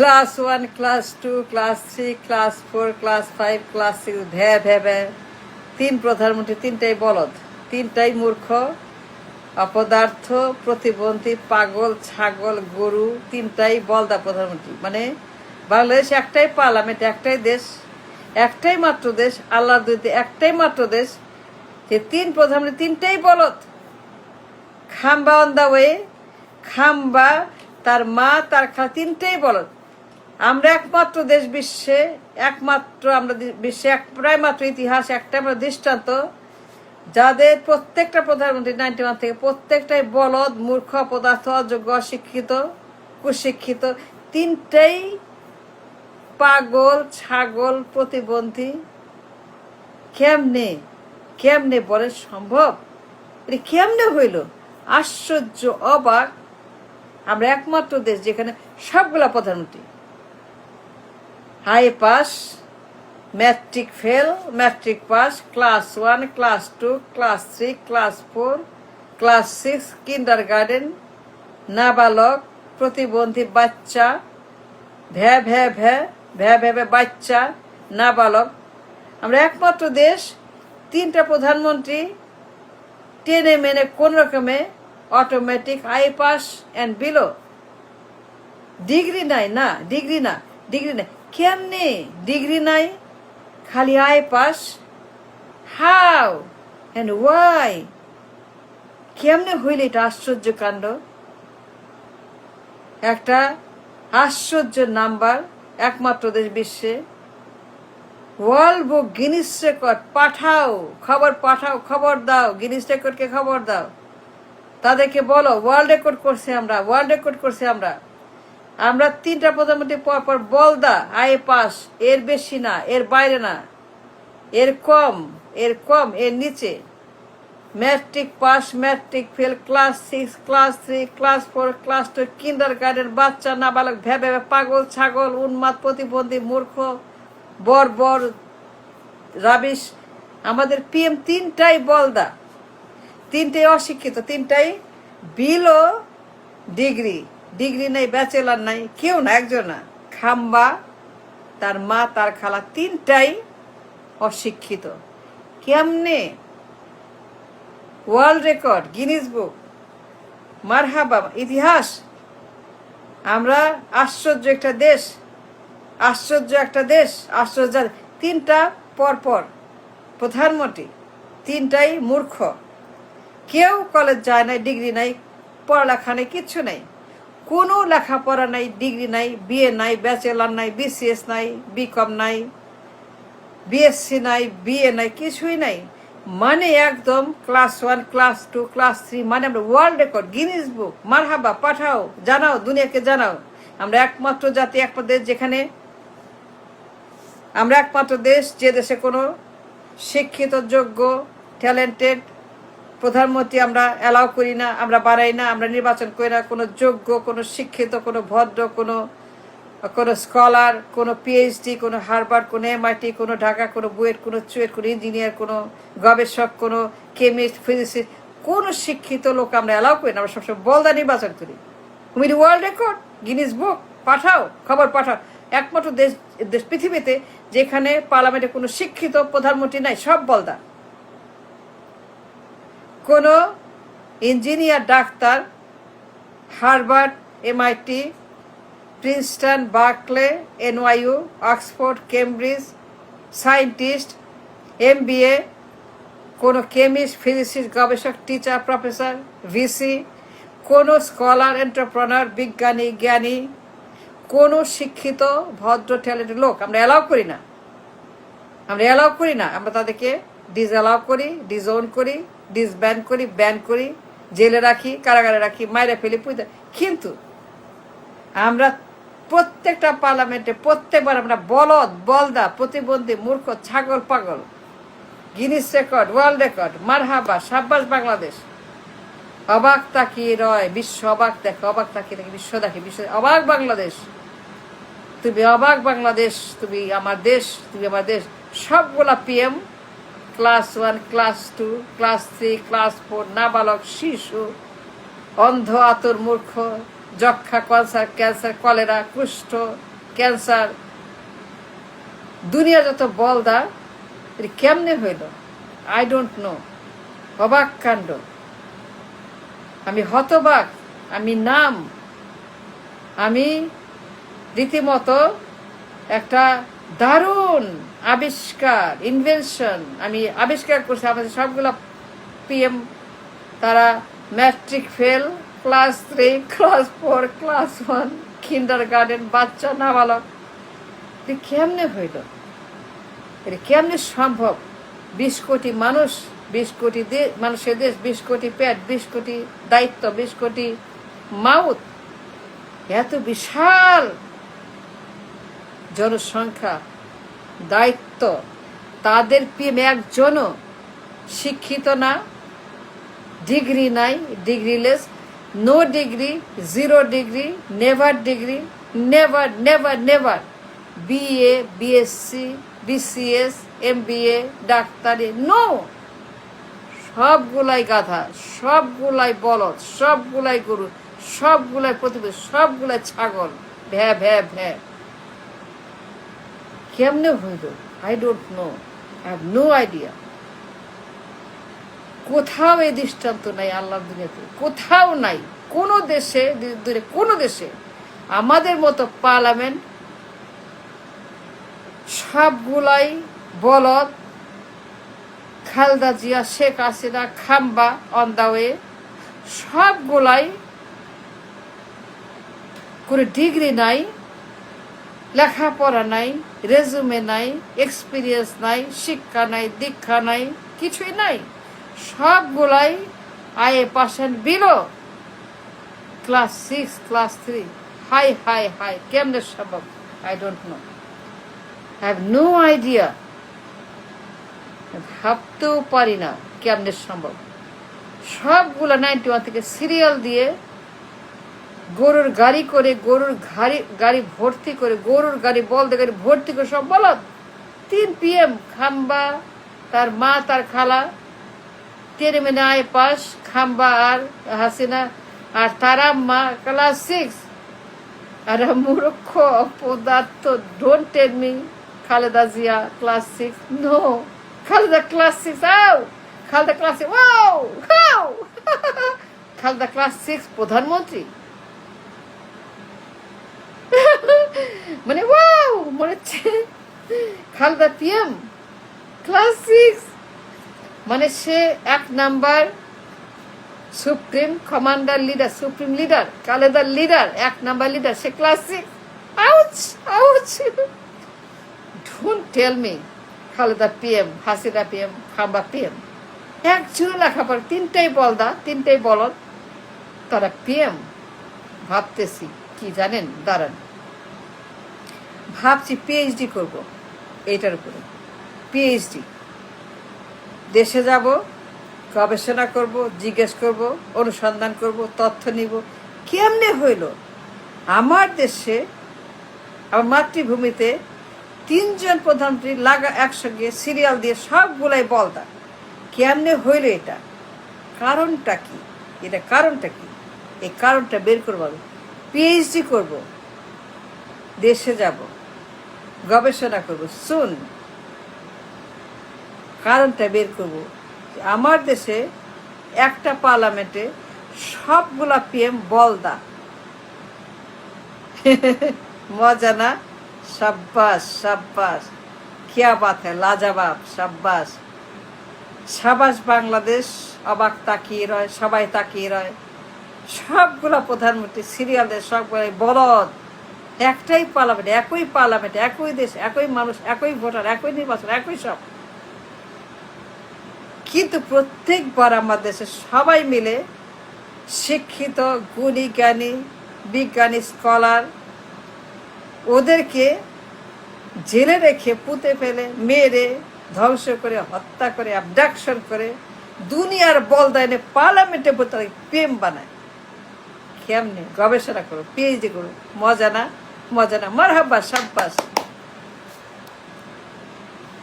Class 1, class 2, class 3, class 4, class 5, class 6, ভ্যা ভ্যা ভ্যা। তিন প্রধানমন্ত্রী, তিনটাই বলদ, তিনটাই মূর্খ, অপদার্থ, প্রতিবন্ধী, পাগল, ছাগল, গরু, তিনটাই বলদা প্রধানমন্ত্রী। মানে বাংলাদেশ একটাই পার্লামেন্ট, একটাই দেশ, একটাই মাত্র দেশ, আল্লাহর দুইতে একটাই মাত্র দেশ, যে তিন প্রধানমন্ত্রী তিনটাই বলদ। খাম্বা অন দা ওয়ে, খাম্বা, তার মা, তার খালা, তিনটাই বলদ। আমরা একমাত্র দেশ বিশ্বে, একমাত্র আমরা বিশ্বে প্রায় মাত্র ইতিহাস একটা আমরা দৃষ্টান্ত, যাদের প্রত্যেকটা প্রধানমন্ত্রী 91 থেকে প্রত্যেকটাই বলদ, মূর্খ, অপদার্থ, অযোগ্য, অশিক্ষিত, কুশিক্ষিত, তিনটাই পাগল, ছাগল, প্রতিবন্ধী। কেমনে কেমনে বলে সম্ভব? এটা কেমনে হইল? আশ্চর্য, অবাক। আমরা একমাত্র দেশ যেখানে সবগুলা প্রধানমন্ত্রী high pass, matric fail, matric pass, class 1, class 2, class 3, class 4, class 6, kindergarten, নাবালক, প্রতিবন্ধী, বাচ্চা, ভ্যা ভ্যা ভ্যা ভ্যা ভ্যা ভ্যা, বাচ্চা, নাবালক। আমরা একমাত্র দেশ, তিনটা প্রধানমন্ত্রী টেনে মেনে কোন রকমে automatic I pass and below. Degree নাই, না ডিগ্রি না, ডিগ্রি নাই। কেমনে ডিগ্রি নাই, খালি I pass? How and why? কেমনে হইলে এটা আশ্চর্য কাণ্ড, একটা আশ্চর্য নাম্বার, একমাত্র দেশ বিশ্বে। ওয়ার্ল্ড বুক, গিনিস রেকর্ড পাঠাও, খবর পাঠাও, খবর দাও, গিনিস রেকর্ডকে খবর দাও, তাদেরকে বলো ওয়ার্ল্ড রেকর্ড করছে আমরা, ওয়ার্ল্ড রেকর্ড করছে আমরা। আমরা তিনটা প্রধানমন্ত্রী পরপর বলদা, আই পাস, এর বেশি না, এর বাইরে না, এর কম, এর কম, এর নিচে। Matric pass, matric fail, class 6, class 3, class 4, class 2, কিন্ডার গার্ডেন, বাচ্চা, নাবালক, ভ্যা ভ্যা, পাগল, ছাগল, উন্মাদ, প্রতিবন্ধী, মূর্খ, বর্বর, রাবিশ। আমাদের পিএম তিনটাই বলদা, তিনটাই অশিক্ষিত, তিনটাই বিলো ডিগ্রি, ডিগ্রি নাই, ব্যাচেলার নাই, কেউ না, একজন না। খাম্বা, তার মা, তার খালা, তিনটাই অশিক্ষিত। কেমনে? ওয়ার্ল্ড রেকর্ড, গিনিস বুক, মারহাবা, ইতিহাস। আমরা আশ্চর্য একটা দেশ, আশ্চর্য একটা দেশ, আশ্চর্য। তিনটা পরপর প্রধানমন্ত্রী, তিনটাই মূর্খ, কেউ কলেজ যায় নাই, ডিগ্রি নাই, পড়ালেখা নেই, কিচ্ছু নেই, কোনো লেখাপড়া নাই, ডিগ্রি নাই, বিএ নাই, ব্যাচেলার নাই, বিসিএস নাই, বিকম নাই, বিএসসি নাই, বিএ নাই, কিছুই নাই। মানে একদম ক্লাস 1, ক্লাস 2, ক্লাস 3, মানে আমরা ওয়ার্ল্ড রেকর্ড, গিনিস বুক, মারহাবা, পাঠাও, জানাও, দুনিয়াকে জানাও। আমরা একমাত্র জাতি, একমাত্র দেশ যেখানে, আমরা একমাত্র দেশ যে দেশে কোনো শিক্ষিত, যোগ্য, ট্যালেন্টেড প্রধানমন্ত্রী আমরা অ্যালাউ করি না, আমরা বাড়াই না, আমরা নির্বাচন করি না। কোনো যোগ্য, কোনো শিক্ষিত, কোনো ভদ্র, কোনো স্কলার, কোনো পিএইচডি, কোনো হার্ভার্ড, কোনো এমআইটি, কোনো ঢাকা, কোনো বুয়েট, কোনো চুয়েট, কোনো ইঞ্জিনিয়ার, কোনো গবেষক, কোনো কেমিস্ট, ফিজিসিস্ট, কোনো শিক্ষিত লোক আমরা অ্যালাউ করি না। আমরা সবসময় বলদা নির্বাচন করি। তুমি ওয়ার্ল্ড রেকর্ড, গিনিস বুক, পাঠাও, খবর পাঠাও। একমাত্র দেশ পৃথিবীতে যেখানে পার্লামেন্টে কোনো শিক্ষিত প্রধানমন্ত্রী নাই, সব বলদা। কোনো engineer, doctor, Harvard, MIT, Princeton, Berkeley, NYU, Oxford, Cambridge, scientist, MBA, কোনো কেমিস্ট, ফিজিসিস্ট, গবেষক, টিচার, প্রফেসর, ভিসি, কোনো স্কলার, এন্টারপ্রেনার, বিজ্ঞানী, জ্ঞানী, কোনো শিক্ষিত, ভদ্র, ট্যালেন্টেড লোক আমরা অ্যালাউ করি না, আমরা অ্যালাউ করি না। আমরা তাদেরকে ডিসঅ্যালাউ করি, ডিসওন করি, ডিসব্যান করি, ব্যান করি, জেলে রাখি, কারাগারে রাখি, মাইরে ফেলি, পুঁতে। কিন্তু আমরা প্রত্যেকটা পার্লামেন্টে প্রত্যেকবার আমরা বলদ, বলদা, প্রতিবন্ধী, মূর্খ, ছাগল, পাগল, গিনিস রেকর্ড, ওয়ার্ল্ড রেকর্ড, মারহাবা, সাব্বাস বাংলাদেশ। অবাক তাকিয়ে রয় বিশ্ব, অবাক দেখে, অবাক তাকিয়ে দেখে বিশ্ব দেখে, বিশ্ব অবাক বাংলাদেশ। তুমি অবাক বাংলাদেশ, তুমি আমার দেশ, তুমি আমার দেশ। সবগুলা PM class 1, class 2, class 3, class 4, নাবালক, শিশু, অন্ধ, আতুর, মূর্খ, যক্ষা, ক্যান্সার, কলেরা, কুষ্ঠ, ক্যান্সার, দুনিয়া যত বলদা, এটা কেমনে হইল? I don't no. অবাক কাণ্ড, আমি হতবাক, আমি নাম, আমি রীতিমতো একটা দারুণ আবিষ্কার, ইনভেনশন আমি আবিষ্কার করছি। আমাদের সবগুলা পিএম তারা matric fail, class 3, class 4, class 1, কিন্ডার গার্ডেন বাচ্চা, নাবালক। এটা কেমনে হইল? এটা কেমনে সম্ভব? 20 কোটি মানুষ, 20 কোটি মানুষের দেশ, 20 কোটি পেট, 20 কোটি দায়িত্ব, 20 কোটি মাউথ, এত বিশাল জনসংখ্যা, দায়িত্ব, তাদের পিএম একজনও শিক্ষিত না, ডিগ্রি নাই, degreeless, no degree, 0 degree, never degree, never never never, BA, BSc, BCS, MBA, ডাক্তারি, নো। সবগুলাই গাধা, সবগুলাই বলদ, সবগুলাই গরু, সবগুলাই প্রতিবেশী, সবগুলাই ছাগল, ভ্যা ভ্যা ভ্যা। কেমনে হইল? I don't know, I have no idea. কোথাও এই দৃষ্টান্ত নাই আল্লাহর দুনিয়াতে, কোথাও নাই। কোনো দেশে, কোনো দেশে আমাদের মতো পার্লামেন্ট, সবগুলাই বলদ, খালেদা জিয়া, শেখ হাসিনা, খাম্বা অন দা ওয়ে, সবগুলাই কোনো ডিগ্রি নাই, লেখাপড়া নাই, রেজুমে নাই, এক্সপিরিয়েন্স নাই, শিক্ষা নাই, দীক্ষা নাই, কিছুই নাই। সবগুলাই IA percent below, class 6, class 3। হাই হাই হাই, কেমনে সম্ভব? I don't know, I have no idea. ভাবতেও পারি না কেমনে সম্ভব। সবগুলা 91 থেকে সিরিয়াল দিয়ে গরুর গাড়ি করে, গরুর গাড়ি ভর্তি করে, গরুর গাড়ি, বলদে গাড়ি ভর্তি করে সব বলদ। 3 PM, খাম্বা, তার মা, তার খালা, তেরেমেনে আয় পাস, খাম্বা আর হাসিনা, আর তার আম্মা ক্লাস 6। আর মূর্খ অপদার্থ, don't tell me Khaleda Zia class 6, no. Khaleda class 6, আও Khaleda class 6, wow how Khaleda class 6 প্রধানমন্ত্রী, মানে ওয়াও, মনে হচ্ছে খালেদা পিএম ক্লাস 6, মানে সে 1 number supreme commander leader, supreme leader, খালেদার লিডার, 1 নাম্বার লিডার, সে class 6। Ouch ouch, don't tell me Khaleda PM, Hasina PM, খাম্বা পিএম। একজন লেখাপড়া, 3টাই বলদা, 3টাই বলদ, তারা পিএম। ভাবতেছি কি জানেন, দাঁড়ান, ভাবছি পিএইচডি করব এইটার উপরে। পিএইচডি, দেশে যাব, গবেষণা করব, জিজ্ঞেস করব, অনুসন্ধান করব, তথ্য নিব। কেমনে হইল আমার দেশে, আমার মাতৃভূমিতে 3 জন প্রধানমন্ত্রী লাগা একসঙ্গে সিরিয়াল দিয়ে সবগুলাই বলদা? কেমনে হইল এটা? কারণটা কি? এটা কারণটা কি? এই কারণটা বের করবো আমি। পিএইচডি করব, দেশে যাব, গবেষণা করব, শুন কারণটা বের করব। আমার দেশে একটা পার্লামেন্টে সবগুলা পিএম বলদা। মজা না? শাব্বাস শাব্বাস, কিয়া বাত হ্যায়, লাজবাব, শাব্বাস শাবাস। বাংলাদেশ অবাক তাকিয়ে রয়, সবাই তাকিয়ে রয়। সবগুলা প্রধানমন্ত্রী সিরিয়ালে সবগুলাই বলদ। একটাই পার্লামেন্ট, একই পার্লামেন্ট, একই দেশ, একই মানুষ, একই ভোটার, একই নির্বাচন, একই সব। কিন্তু প্রত্যেকবার আমার দেশে সবাই মিলে শিক্ষিত, গুণী, জ্ঞানী, বিজ্ঞানী, স্কলার, ওদেরকে জেলে রেখে, পুঁতে ফেলে, মেরে, ধ্বংস করে, হত্যা করে, অ্যাবডাকশন করে, দুনিয়ার বলদা এনে পার্লামেন্টে পিএম বানায়। কেমনে? গবেষণা করো, পিএইচডি করো। মজা না? মজা না? মারহাবা, শাব্বাস।